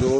2